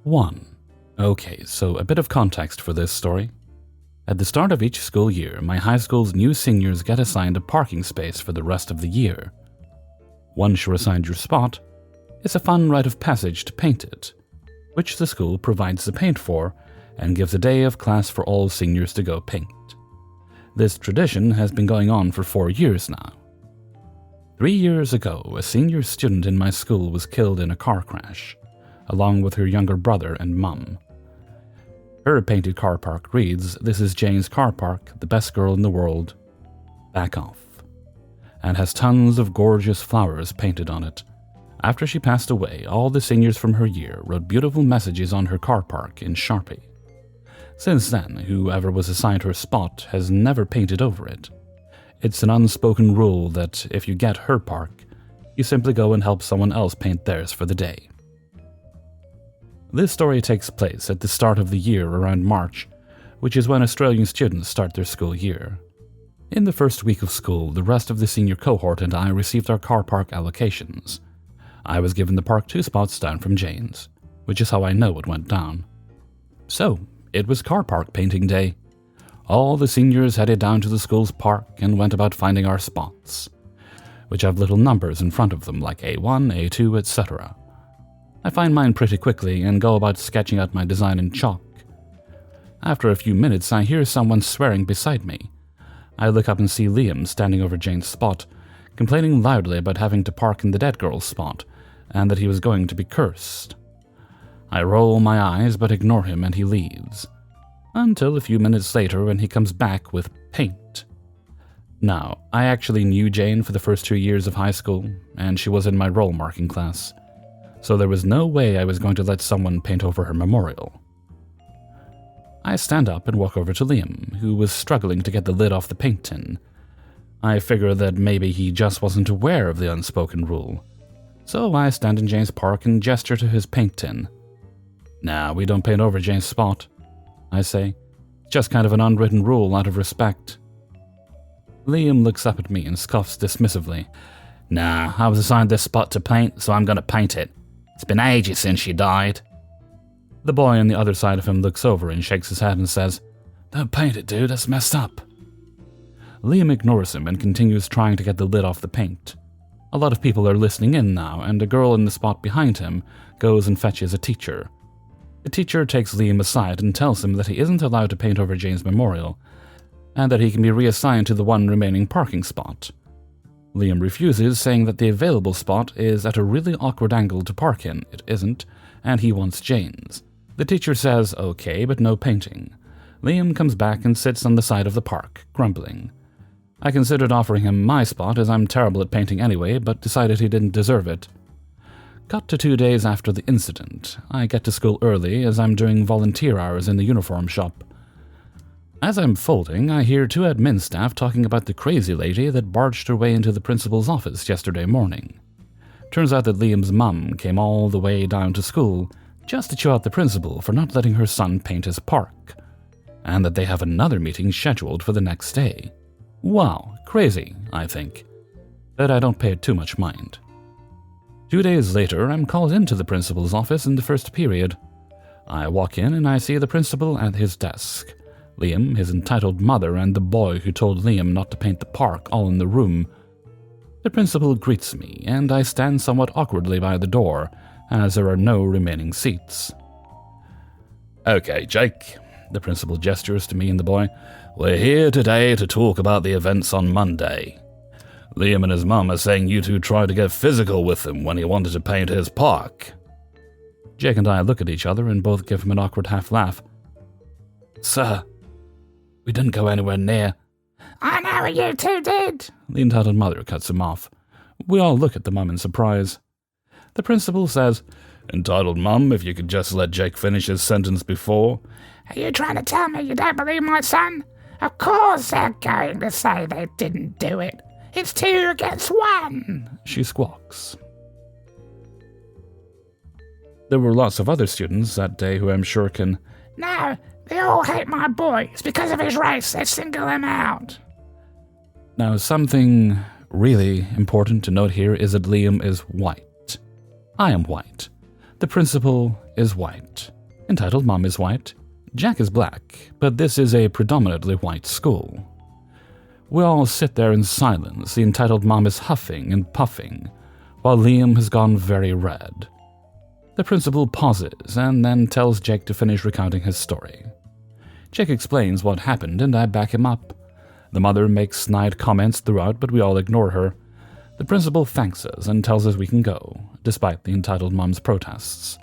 1. Okay, so a bit of context for this story. At the start of each school year, my high school's new seniors get assigned a parking space for the rest of the year. Once you're assigned your spot, it's a fun rite of passage to paint it, which the school provides the paint for and gives a day of class for all seniors to go paint. This tradition has been going on for 4 years now. 3 years ago, a senior student in my school was killed in a car crash, along with her younger brother and mum. Her painted car park reads, "This is Jane's car park, the best girl in the world. Back off," and has tons of gorgeous flowers painted on it. After she passed away, all the seniors from her year wrote beautiful messages on her car park in Sharpie. Since then, whoever was assigned her spot has never painted over it. It's an unspoken rule that if you get her park, you simply go and help someone else paint theirs for the day. This story takes place at the start of the year around March, which is when Australian students start their school year. In the first week of school, the rest of the senior cohort and I received our car park allocations. I was given the park 2 spots down from Jane's, which is how I know it went down. So, it was car park painting day. All the seniors headed down to the school's park and went about finding our spots, which have little numbers in front of them like A1, A2, etc. I find mine pretty quickly and go about sketching out my design in chalk. After a few minutes, I hear someone swearing beside me. I look up and see Liam standing over Jane's spot, complaining loudly about having to park in the dead girl's spot, and that he was going to be cursed. I roll my eyes but ignore him and he leaves, until a few minutes later when he comes back with paint. Now, I actually knew Jane for the first 2 years of high school, and she was in my role marking class, so there was no way I was going to let someone paint over her memorial. I stand up and walk over to Liam, who was struggling to get the lid off the paint tin. I figure that maybe he just wasn't aware of the unspoken rule. So I stand in Jane's park and gesture to his paint tin. "Nah, we don't paint over Jane's spot," I say. "Just kind of an unwritten rule out of respect." Liam looks up at me and scoffs dismissively. "Nah, I was assigned this spot to paint, so I'm gonna paint it. It's been ages since she died." The boy on the other side of him looks over and shakes his head and says, "Don't paint it, dude, that's messed up." Liam ignores him and continues trying to get the lid off the paint. A lot of people are listening in now, and a girl in the spot behind him goes and fetches a teacher. The teacher takes Liam aside and tells him that he isn't allowed to paint over Jane's memorial, and that he can be reassigned to the one remaining parking spot. Liam refuses, saying that the available spot is at a really awkward angle to park in. It isn't, and he wants Jane's. The teacher says okay, but no painting. Liam comes back and sits on the side of the park, grumbling. I considered offering him my spot as I'm terrible at painting anyway, but decided he didn't deserve it. Cut to 2 days after the incident. I get to school early as I'm doing volunteer hours in the uniform shop. As I'm folding, I hear 2 admin staff talking about the crazy lady that barged her way into the principal's office yesterday morning. Turns out that Liam's mum came all the way down to school just to chew out the principal for not letting her son paint his park, and that they have another meeting scheduled for the next day. Wow, crazy, I think, but I don't pay it too much mind. 2 days later, I'm called into the principal's office in the first period. I walk in and I see the principal at his desk. Liam, his entitled mother, and the boy who told Liam not to paint the park all in the room. The principal greets me, and I stand somewhat awkwardly by the door, as there are no remaining seats. "Okay, Jake," the principal gestures to me and the boy, "we're here today to talk about the events on Monday. Liam and his mum are saying you two tried to get physical with him when he wanted to paint his park." Jake and I look at each other and both give him an awkward half-laugh. "Sir, we didn't go anywhere near." "I know what you two did," the entitled mother cuts him off. We all look at the mum in surprise. The principal says, "Entitled mum, if you could just let Jake finish his sentence before." "Are you trying to tell me you don't believe my son? Of course they're going to say they didn't do it. It's 2 against 1, she squawks. There were lots of other students that day who I'm sure can... "No, they all hate my boy. It's because of his race. They single him out." Now, something really important to note here is that Liam is white. I am white. The principal is white. Entitled Mom is white. Jack is black, but this is a predominantly white school. We all sit there in silence. The entitled Mom is huffing and puffing, while Liam has gone very red. The principal pauses and then tells Jake to finish recounting his story. Jake explains what happened and I back him up. The mother makes snide comments throughout, but we all ignore her. The principal thanks us and tells us we can go, despite the entitled Mom's protests,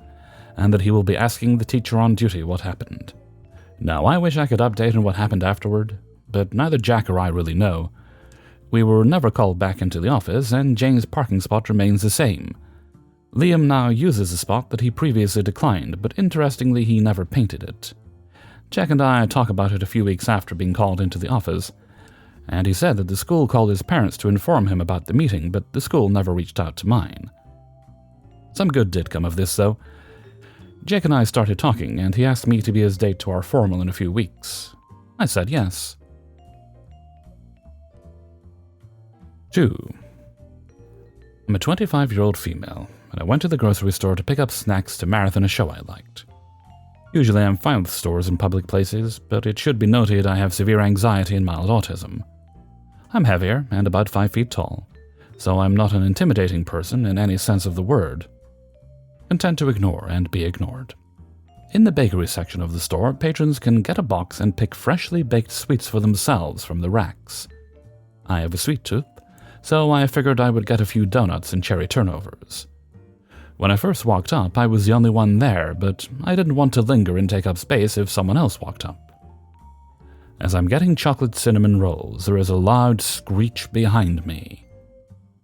and that he will be asking the teacher on duty what happened. Now, I wish I could update on what happened afterward, but neither Jack or I really know. We were never called back into the office, and Jane's parking spot remains the same. Liam now uses a spot that he previously declined, but interestingly he never painted it. Jack and I talk about it a few weeks after being called into the office, and he said that the school called his parents to inform him about the meeting, but the school never reached out to mine. Some good did come of this, though. Jake and I started talking, and he asked me to be his date to our formal in a few weeks. I said yes. 2. I'm a 25-year-old female, and I went to the grocery store to pick up snacks to marathon a show I liked. Usually I'm fine with stores and public places, but it should be noted I have severe anxiety and mild autism. I'm heavier and about 5 feet tall, so I'm not an intimidating person in any sense of the word. Content to ignore and be ignored. In the bakery section of the store, patrons can get a box and pick freshly baked sweets for themselves from the racks. I have a sweet tooth, so I figured I would get a few donuts and cherry turnovers. When I first walked up, I was the only one there, but I didn't want to linger and take up space if someone else walked up. As I'm getting chocolate cinnamon rolls, there is a loud screech behind me.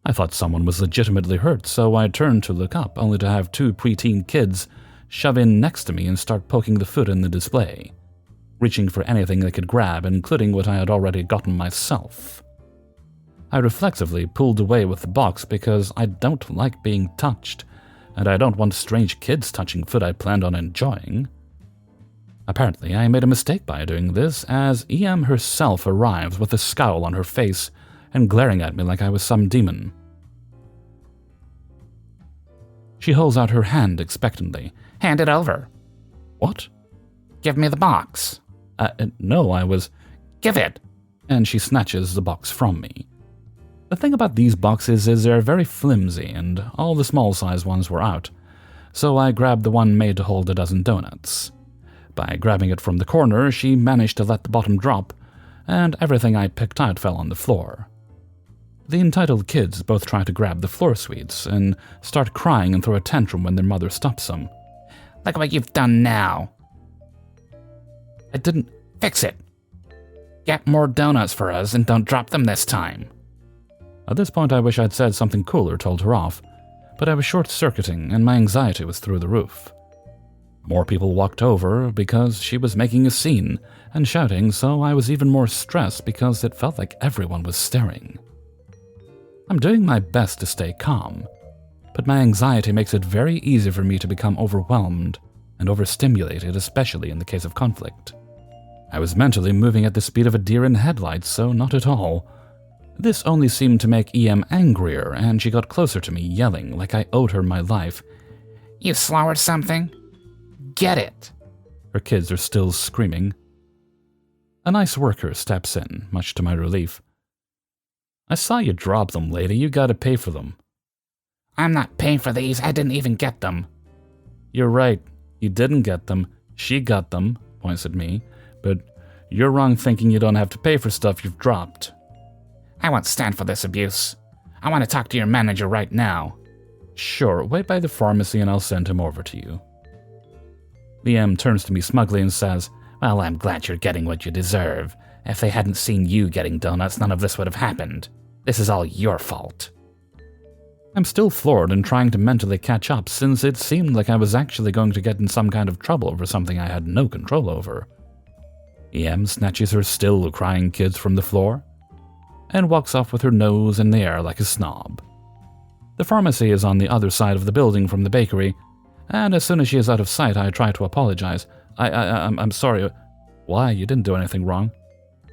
I thought someone was legitimately hurt, so I turned to look up, only to have 2 preteen kids shove in next to me and start poking the food in the display, reaching for anything they could grab, including what I had already gotten myself. I reflexively pulled away with the box because I don't like being touched, and I don't want strange kids touching food I planned on enjoying. Apparently, I made a mistake by doing this, as EM herself arrives with a scowl on her face and glaring at me like I was some demon. She holds out her hand expectantly. Hand it over. What? Give me the box. No, I was... Give it. And she snatches the box from me. The thing about these boxes is they're very flimsy, and all the small-size ones were out, so I grabbed the one made to hold a dozen donuts. By grabbing it from the corner, she managed to let the bottom drop, and everything I picked out fell on the floor. The entitled kids both try to grab the floor sweets and start crying and throw a tantrum when their mother stops them. Look what you've done now. I didn't... Fix it. Get more donuts for us and don't drop them this time. At this point, I wish I'd said something cooler, told her off, but I was short-circuiting and my anxiety was through the roof. More people walked over because she was making a scene and shouting, so I was even more stressed because it felt like everyone was staring. I'm doing my best to stay calm, but my anxiety makes it very easy for me to become overwhelmed and overstimulated, especially in the case of conflict. I was mentally moving at the speed of a deer in headlights, so not at all. This only seemed to make EM angrier, and she got closer to me, yelling like I owed her my life. You slow or something? Get it. Her kids are still screaming. A nice worker steps in, much to my relief. I saw you drop them, lady. You gotta pay for them. I'm not paying for these. I didn't even get them. You're right. You didn't get them. She got them, points at me. But you're wrong thinking you don't have to pay for stuff you've dropped. I won't stand for this abuse. I want to talk to your manager right now. Sure, wait by the pharmacy and I'll send him over to you. Liam turns to me smugly and says, Well, I'm glad you're getting what you deserve. If they hadn't seen you getting donuts, none of this would have happened. This is all your fault. I'm still floored and trying to mentally catch up, since it seemed like I was actually going to get in some kind of trouble over something I had no control over. EM snatches her still crying kids from the floor and walks off with her nose in the air like a snob. The pharmacy is on the other side of the building from the bakery, and as soon as she is out of sight, I try to apologize. I'm sorry. Why? You didn't do anything wrong.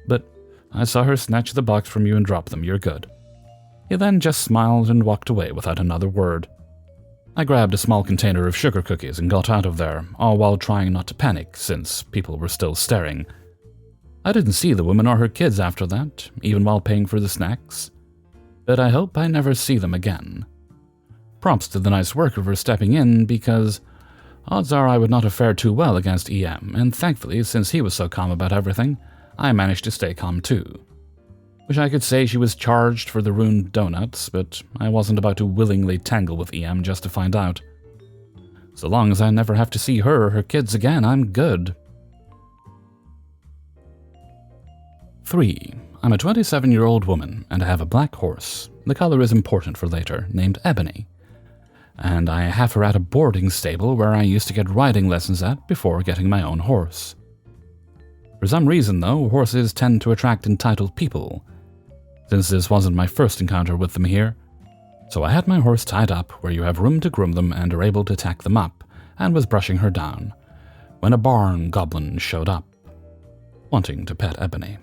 But I saw her snatch the box from you and drop them. You're good. He then just smiled and walked away without another word. I grabbed a small container of sugar cookies and got out of there, all while trying not to panic since people were still staring. I didn't see the woman or her kids after that, even while paying for the snacks. But I hope I never see them again. Props to the nice work of her stepping in, because odds are I would not have fared too well against EM, and thankfully, since he was so calm about everything, I managed to stay calm too. Wish I could say she was charged for the ruined donuts, but I wasn't about to willingly tangle with EM just to find out. So long as I never have to see her or her kids again, I'm good. 3. I'm a 27-year-old woman, and I have a black horse. The color is important for later, named Ebony. And I have her at a boarding stable where I used to get riding lessons at before getting my own horse. For some reason, though, horses tend to attract entitled people, since this wasn't my first encounter with them here. So I had my horse tied up where you have room to groom them and are able to tack them up, and was brushing her down, when a barn goblin showed up, wanting to pet Ebony.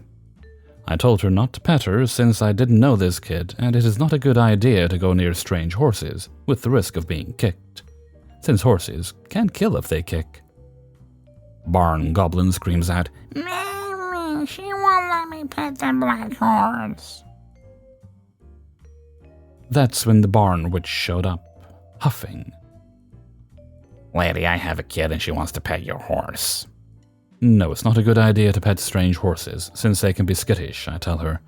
I told her not to pet her since I didn't know this kid, and it is not a good idea to go near strange horses with the risk of being kicked, since horses can kill if they kick. Barn goblin screams out, "Mary, she won't let me pet the black horse." That's when the barn witch showed up, huffing. Lady, I have a kid and she wants to pet your horse. No, it's not a good idea to pet strange horses, since they can be skittish, I tell her.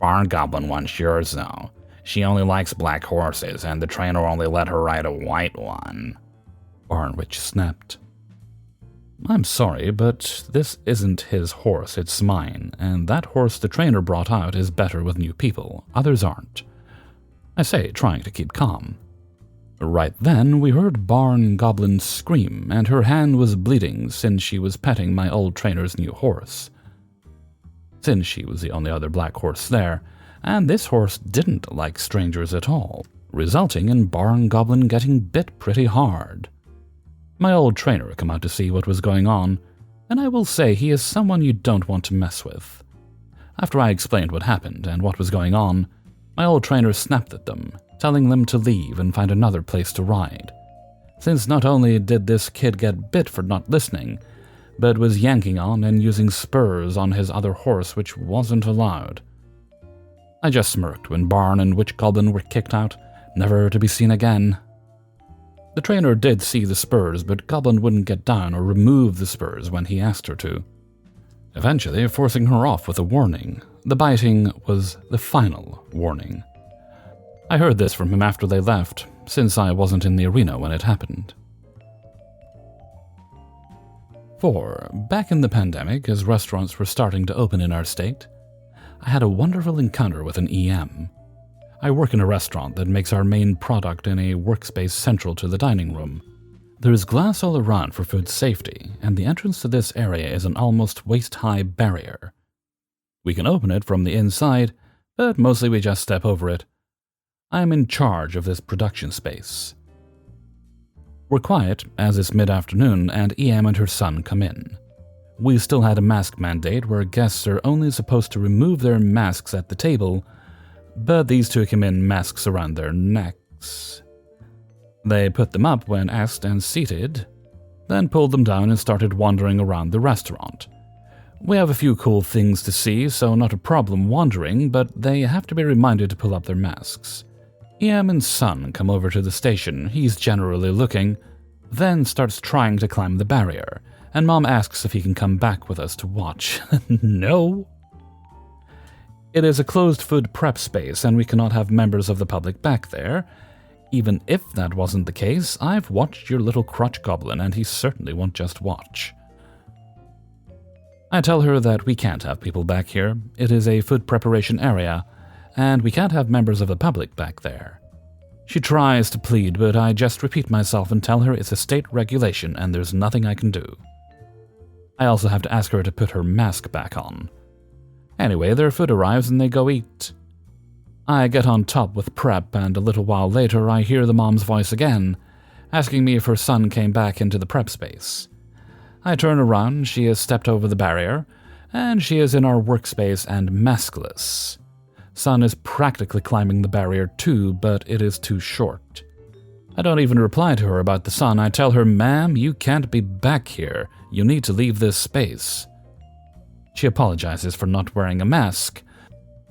Barn goblin wants yours, though. She only likes black horses, and the trainer only let her ride a white one. Barn witch snapped. I'm sorry, but this isn't his horse, it's mine, and that horse the trainer brought out is better with new people, others aren't. I say, trying to keep calm. Right then, we heard Barn Goblin scream, and her hand was bleeding since she was petting my old trainer's new horse. Since she was the only other black horse there, and this horse didn't like strangers at all, resulting in Barn Goblin getting bit pretty hard. My old trainer came out to see what was going on, and I will say he is someone you don't want to mess with. After I explained what happened and what was going on, my old trainer snapped at them, telling them to leave and find another place to ride, since not only did this kid get bit for not listening, but was yanking on and using spurs on his other horse, which wasn't allowed. I just smirked when Barn and Witch Goblin were kicked out, never to be seen again. The trainer did see the spurs, but Goblin wouldn't get down or remove the spurs when he asked her to, eventually forcing her off with a warning. The biting was the final warning. I heard this from him after they left, since I wasn't in the arena when it happened. 4. Back in the pandemic, as restaurants were starting to open in our state, I had a wonderful encounter with an EM. I work in a restaurant that makes our main product in a workspace central to the dining room. There is glass all around for food safety, and the entrance to this area is an almost waist-high barrier. We can open it from the inside, but mostly we just step over it. I am in charge of this production space. We're quiet, as it's mid-afternoon, and EM and her son come in. We still had a mask mandate where guests are only supposed to remove their masks at the table, but these two came in masks around their necks. They put them up when asked and seated, then pulled them down and started wandering around the restaurant. We have a few cool things to see, so not a problem wandering, but they have to be reminded to pull up their masks. EM and son come over to the station, he's generally looking, then starts trying to climb the barrier, and Mom asks if he can come back with us to watch. No. It is a closed food prep space, and we cannot have members of the public back there. Even if that wasn't the case, I've watched your little crotch goblin, and he certainly won't just watch. I tell her that we can't have people back here. It is a food preparation area, and we can't have members of the public back there. She tries to plead, but I just repeat myself and tell her it's a state regulation and there's nothing I can do. I also have to ask her to put her mask back on. Anyway, their food arrives and they go eat. I get on top with prep, and a little while later I hear the mom's voice again, asking me if her son came back into the prep space. I turn around, she has stepped over the barrier, and she is in our workspace and maskless. Son is practically climbing the barrier too, but it is too short. I don't even reply to her about the sun. I tell her, "Ma'am, you can't be back here. You need to leave this space." She apologizes for not wearing a mask,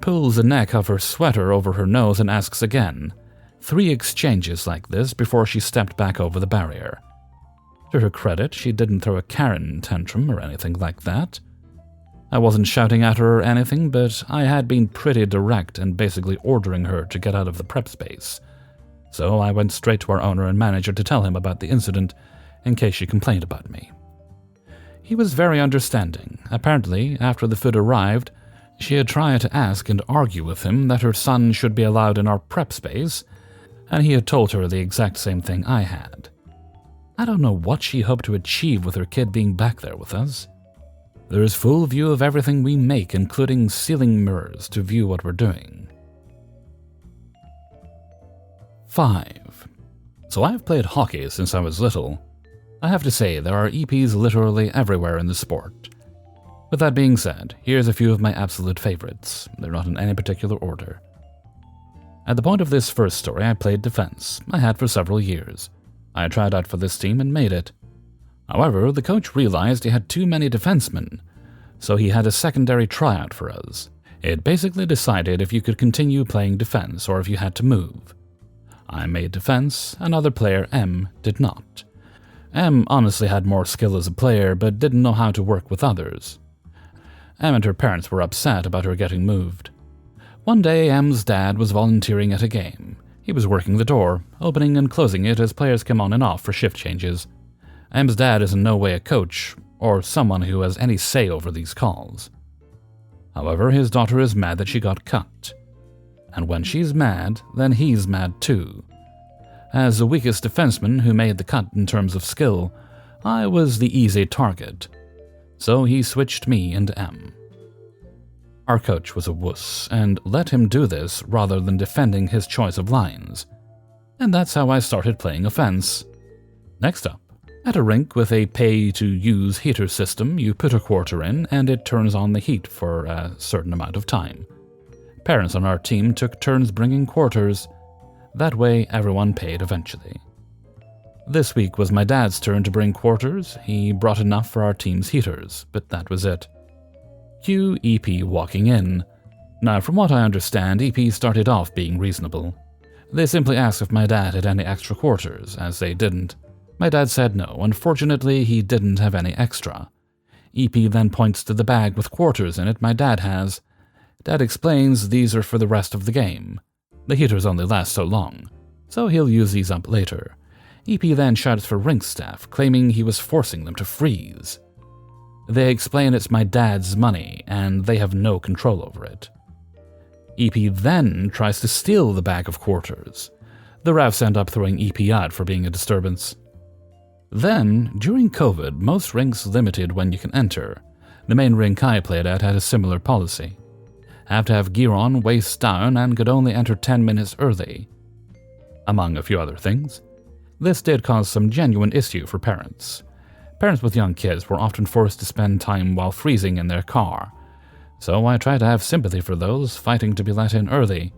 pulls the neck of her sweater over her nose and asks again. 3 exchanges like this before she stepped back over the barrier. To her credit, she didn't throw a Karen tantrum or anything like that. I wasn't shouting at her or anything, but I had been pretty direct and basically ordering her to get out of the prep space. So I went straight to our owner and manager to tell him about the incident in case she complained about me. He was very understanding. Apparently, after the food arrived, she had tried to ask and argue with him that her son should be allowed in our prep space, and he had told her the exact same thing I had. I don't know what she hoped to achieve with her kid being back there with us. There is full view of everything we make, including ceiling mirrors to view what we're doing. 5. So I've played hockey since I was little. I have to say, there are EPs literally everywhere in the sport. With that being said, here's a few of my absolute favorites. They're not in any particular order. At the point of this first story, I played defense. I had for several years. I tried out for this team and made it. However, the coach realized he had too many defensemen, so he had a secondary tryout for us. It basically decided if you could continue playing defense or if you had to move. I made defense, another player, M, did not. M honestly had more skill as a player, but didn't know how to work with others. M and her parents were upset about her getting moved. One day, M's dad was volunteering at a game. He was working the door, opening and closing it as players came on and off for shift changes. M's dad is in no way a coach, or someone who has any say over these calls. However, his daughter is mad that she got cut. And when she's mad, then he's mad too. As the weakest defenseman who made the cut in terms of skill, I was the easy target. So he switched me into M. Our coach was a wuss, and let him do this rather than defending his choice of lines. And that's how I started playing offense. Next up, at a rink with a pay-to-use heater system, you put a quarter in and it turns on the heat for a certain amount of time. Parents on our team took turns bringing quarters. That way, everyone paid eventually. This week was my dad's turn to bring quarters. He brought enough for our team's heaters, but that was it. Cue EP walking in. Now, from what I understand, EP started off being reasonable. They simply asked if my dad had any extra quarters, as they didn't. My dad said no. Unfortunately, he didn't have any extra. EP then points to the bag with quarters in it my dad has. Dad explains these are for the rest of the game. The heaters only last so long, so he'll use these up later. EP then shouts for rink staff, claiming he was forcing them to freeze. They explain it's my dad's money, and they have no control over it. EP then tries to steal the bag of quarters. The refs end up throwing EP out for being a disturbance. Then, during COVID, most rinks limited when you can enter. The main rink I played at had a similar policy. Have to have gear on, waist down, and could only enter 10 minutes early. Among a few other things. This did cause some genuine issue for parents. Parents with young kids were often forced to spend time while freezing in their car, so I try to have sympathy for those fighting to be let in early.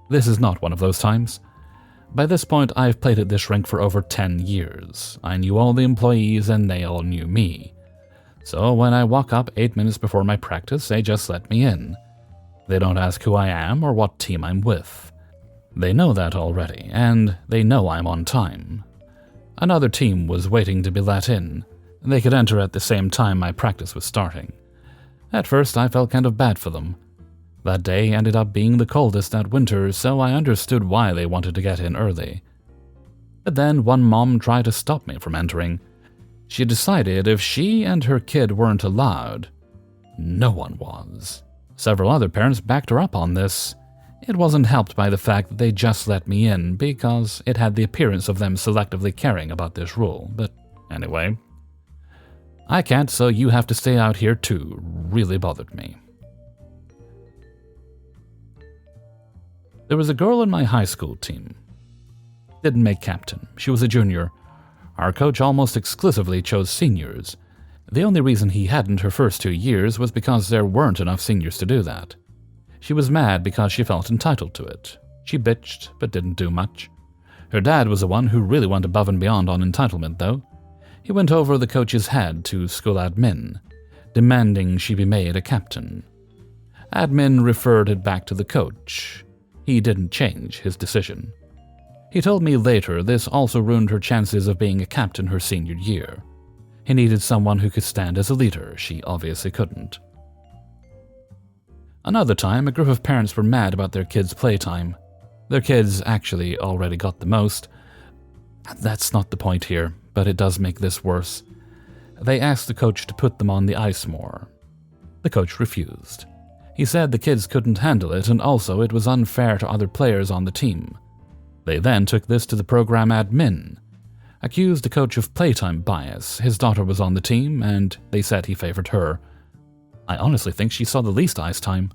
This is not one of those times. By this point, I've played at this rink for over 10 years. I knew all the employees and they all knew me. So when I walk up 8 minutes before my practice, they just let me in. They don't ask who I am or what team I'm with. They know that already, and they know I'm on time. Another team was waiting to be let in. They could enter at the same time my practice was starting. At first, I felt kind of bad for them. That day ended up being the coldest that winter, so I understood why they wanted to get in early. But then one mom tried to stop me from entering. She decided if she and her kid weren't allowed, no one was. Several other parents backed her up on this. It wasn't helped by the fact that they just let me in because it had the appearance of them selectively caring about this rule, but anyway. I can't, so you have to stay out here too. Really bothered me. There was a girl in my high school team. Didn't make captain. She was a junior. Our coach almost exclusively chose seniors. The only reason he hadn't her first 2 years was because there weren't enough seniors to do that. She was mad because she felt entitled to it. She bitched, but didn't do much. Her dad was the one who really went above and beyond on entitlement, though. He went over the coach's head to school admin, demanding she be made a captain. Admin referred it back to the coach. He didn't change his decision. He told me later this also ruined her chances of being a captain her senior year. He needed someone who could stand as a leader. She obviously couldn't. Another time, a group of parents were mad about their kids' playtime. Their kids actually already got the most. That's not the point here, but it does make this worse. They asked the coach to put them on the ice more. The coach refused. He said the kids couldn't handle it, and also it was unfair to other players on the team. They then took this to the program admin, accused the coach of playtime bias. His daughter was on the team, and they said he favored her. I honestly think she saw the least ice time.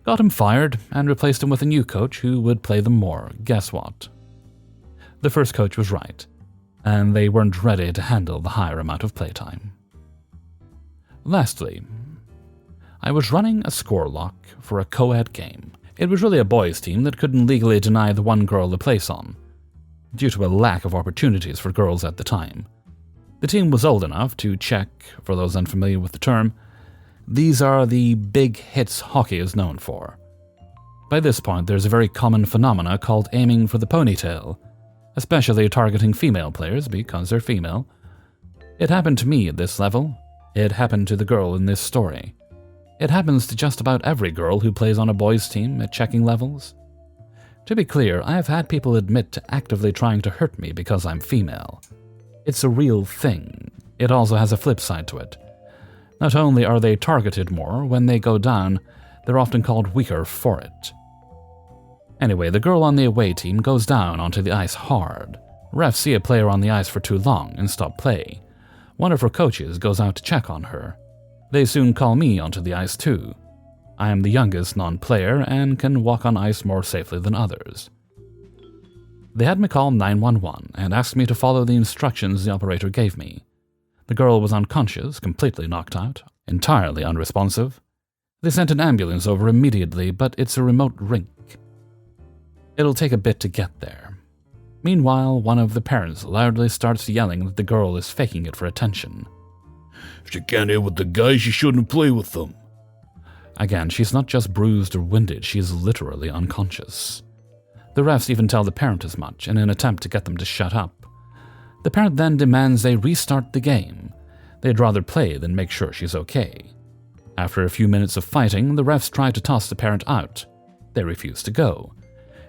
Got him fired, and replaced him with a new coach who would play them more. Guess what? The first coach was right, and they weren't ready to handle the higher amount of playtime. Lastly, I was running a score lock for a co-ed game. It was really a boys' team that couldn't legally deny the one girl a place on, due to a lack of opportunities for girls at the time. The team was old enough to check, for those unfamiliar with the term, these are the big hits hockey is known for. By this point, there's a very common phenomena called aiming for the ponytail, especially targeting female players because they're female. It happened to me at this level. It happened to the girl in this story. It happens to just about every girl who plays on a boys' team at checking levels. To be clear, I have had people admit to actively trying to hurt me because I'm female. It's a real thing. It also has a flip side to it. Not only are they targeted more, when they go down, they're often called weaker for it. Anyway, the girl on the away team goes down onto the ice hard. Refs see a player on the ice for too long and stop play. One of her coaches goes out to check on her. They soon call me onto the ice too. I am the youngest non-player and can walk on ice more safely than others. They had me call 911 and asked me to follow the instructions the operator gave me. The girl was unconscious, completely knocked out, entirely unresponsive. They sent an ambulance over immediately, but it's a remote rink. It'll take a bit to get there. Meanwhile, one of the parents loudly starts yelling that the girl is faking it for attention. If she can't hit with the guys, she shouldn't play with them. Again, she's not just bruised or winded, she's literally unconscious. The refs even tell the parent as much in an attempt to get them to shut up. The parent then demands they restart the game. They'd rather play than make sure she's okay. After a few minutes of fighting, the refs try to toss the parent out. They refuse to go.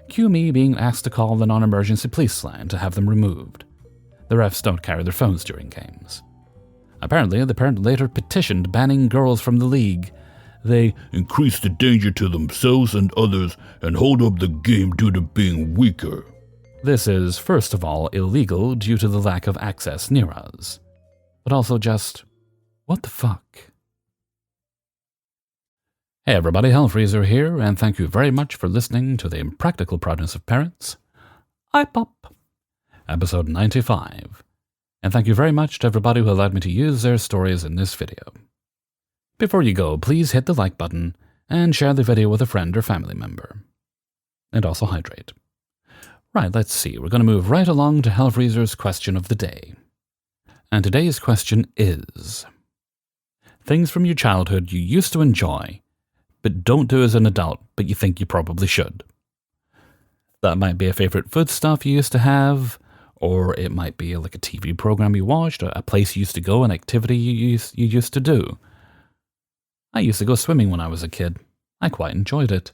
Cue me being asked to call the non-emergency police line to have them removed. The refs don't carry their phones during games. Apparently, the parent later petitioned banning girls from the league. They increase the danger to themselves and others and hold up the game due to being weaker. This is, first of all, illegal due to the lack of access near us. But also just, what the fuck? Hey everybody, Hellfreezer here, and thank you very much for listening to the Impractical Proudness of Parents, Ipop, episode 95. And thank you very much to everybody who allowed me to use their stories in this video. Before you go, please hit the like button and share the video with a friend or family member. And also hydrate. Right, let's see, we're going to move right along to Hellfreezer's question of the day. And today's question is: things from your childhood you used to enjoy, but don't do as an adult, but you think you probably should. That might be a favorite food stuff you used to have, or it might be like a TV program you watched, a place you used to go, an activity you used to do. I used to go swimming when I was a kid. I quite enjoyed it.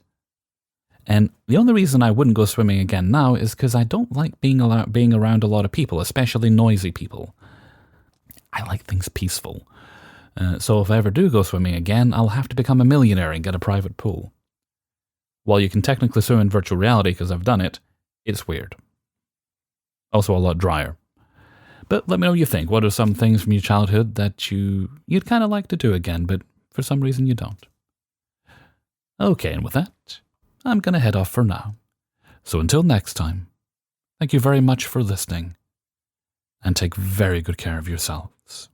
And the only reason I wouldn't go swimming again now is because I don't like being around a lot of people, especially noisy people. I like things peaceful. So if I ever do go swimming again, I'll have to become a millionaire and get a private pool. While you can technically swim in virtual reality because I've done it, it's weird. Also a lot drier. But let me know what you think. What are some things from your childhood that you'd kind of like to do again, but for some reason you don't? Okay, and with that, I'm going to head off for now. So until next time, thank you very much for listening, and take very good care of yourselves.